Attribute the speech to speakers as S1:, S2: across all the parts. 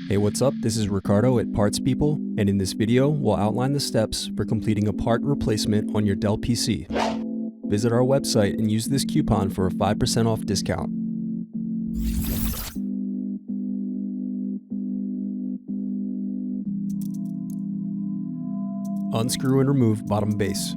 S1: Hey, what's up? This is Ricardo at Parts People, and in this video, we'll outline the steps for completing a part replacement on your Dell PC. Visit our website and use this coupon for a 5% off discount. Unscrew and remove bottom base.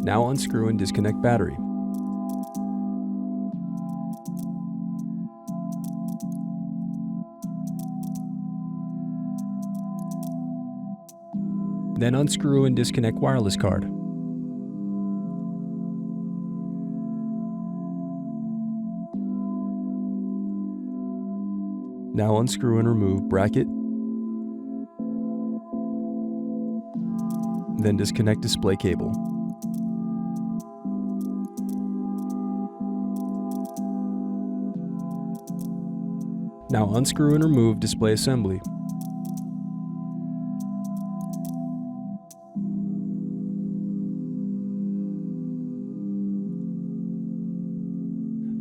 S1: Now unscrew and disconnect battery. Then unscrew and disconnect wireless card. Now unscrew and remove bracket. Then disconnect display cable. Now unscrew and remove display assembly.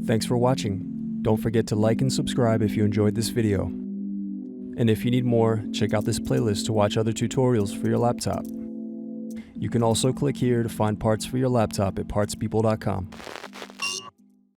S1: Thanks for watching. Don't forget to like and subscribe if you enjoyed this video. And if you need more, check out this playlist to watch other tutorials for your laptop. You can also click here to find parts for your laptop at partspeople.com.